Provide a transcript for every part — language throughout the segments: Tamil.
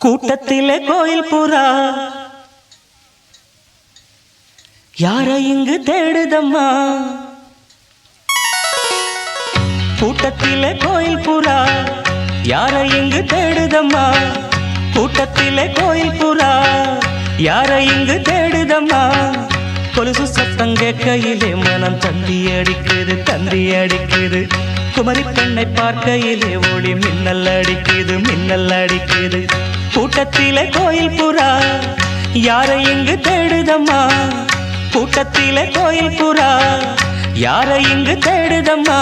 கூட்டத்திலே கோயில் புறா யாரை இங்கு தேடுதம்மா கூட்டத்திலே கோயில் புறா யாரை இங்கு தேடுதம்மா கூட்டத்திலே கோயில் புறா யாரை இங்கு தேடுதம்மா கொலுசு சத்தம் கேட்கையிலே மனம் தந்தி அடிக்குது குமரி பெண்ணை பார்க்கையிலே ஒளி மின்னல் அடிக்குது கூட்டத்திலே கோயில் புறா யாரை இங்கு தேடுதம்மா கூட்டத்திலே கோயில் புறா யாரை இங்கு தேடுதம்மா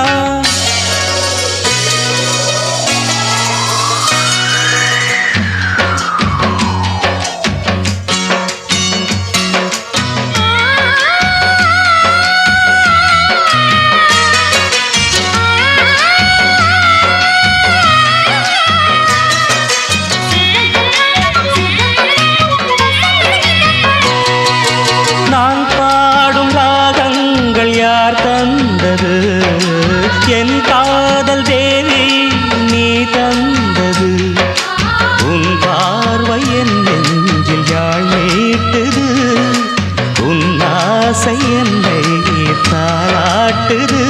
என் காதல் தேவி நீ தந்தது உன் பார்வை என் நெஞ்சில் யாழ் மீட்டுது உன் ஆசை என்னை தாளாட்டுது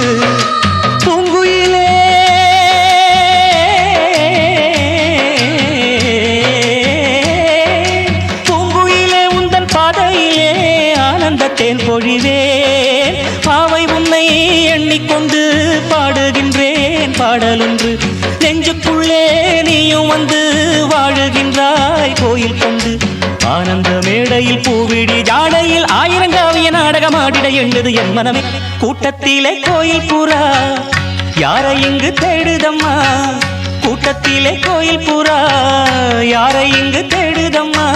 பூங்குயிலே உந்தன் பாதையிலே ஆனந்தத்தேன் பொழிவேன் பாவை உன்னை எண்ணிக்கொண்டு பாடுகின்றேன் பாடலொன்று நெஞ்சுக்குள்ளே நீயும் வந்து வாழுகின்றாய் கோயில் கொண்டு ஆனந்த மேடையில் பூவிடி ஜாடையில் ஆயிரங்காவிய நாடகமாடிட எண்ணுது என் மனமே கூட்டத்திலே கோயில் புறா யாரை இங்கு தேடுதம்மா கூட்டத்திலே கோயில் புறா யாரை இங்கு தேடுதம்மா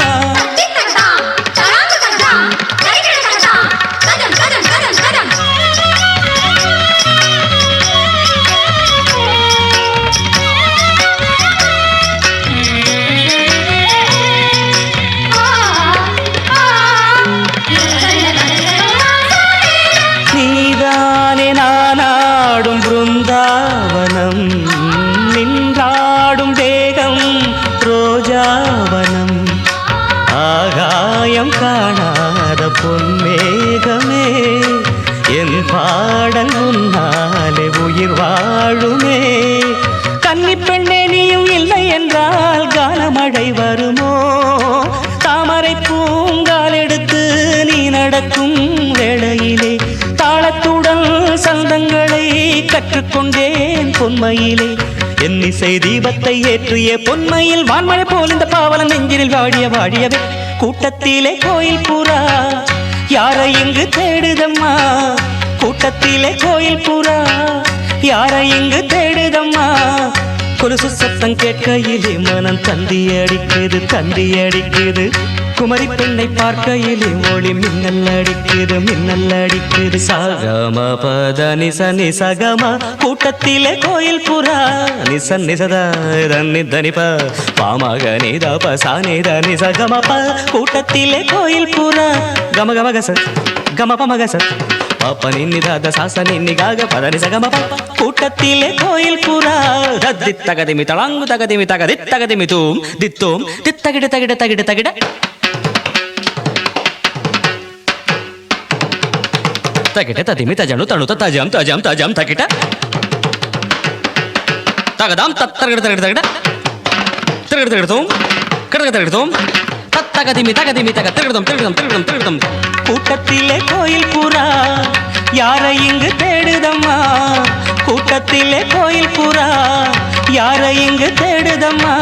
நானாடும் பிருந்தாவனம் நின்றாடும் தேகம் ரோஜாவனம் ஆகாயம் காணாத பொன்மேகமே என் பாடல் உன்னாலே உயிர் வாழுமே கன்னி பெண்ணே நீயும் இல்லை என்றால் கானமழை வருமோ தாமரை பூங்கால் எடுத்து நீ நடக்கும் வேளையிலே தாளத்துடன் சந்தங்களை கற்றுக்கொண்டேன் பொன்மையிலே என் இசை தீபத்தை ஏற்றிய பொன்மையில் வான்மழை போல் இந்த பாவலன் நெஞ்சினில் வாடியவே கூட்டத்திலே கோயில் புறா யாரை இங்கு தேடுதம்மா கூட்டத்திலே கோயில் புறா யாரை இங்கு தேடுதம்மா கொலுசு சத்தம் கேட்கையிலே மனம் தந்தி அடிக்குது குமரி பெண்ணை பார்க்கையிலே ஒளி மின்னல் அடிக்குது சகம பத நிச சகம கூட்டத்திலே கோயில் புறா நிசதா தனிப பாமக நிதப சானித நிசகம ப கூட்டத்திலே கோயில் புறா கமகமகச கமபமகச பாப்ப நின்னிதாத சாச நின்னிகாக பத நிசகம ப கூட்டத்திலே கோயில் புறா தித்தகதிமி தளாங்கு தகதிமி தகதித்தகதிமி தூம் தித்தோம் தித்தகிட தகிட்ட ததிமி தஜனு தணுத தஜம் தகிட்ட தகதாம் தத்தகிட திருகிடத்தோம் கிடகத்தோம் தத்தகதிமி தக திருகிடம் கூட்டத்திலே கோயில் புறா யாரை இங்கு தேடுதம்மா கூட்டத்திலே கோயில் புறா யாரை இங்கு தேடுதம்மா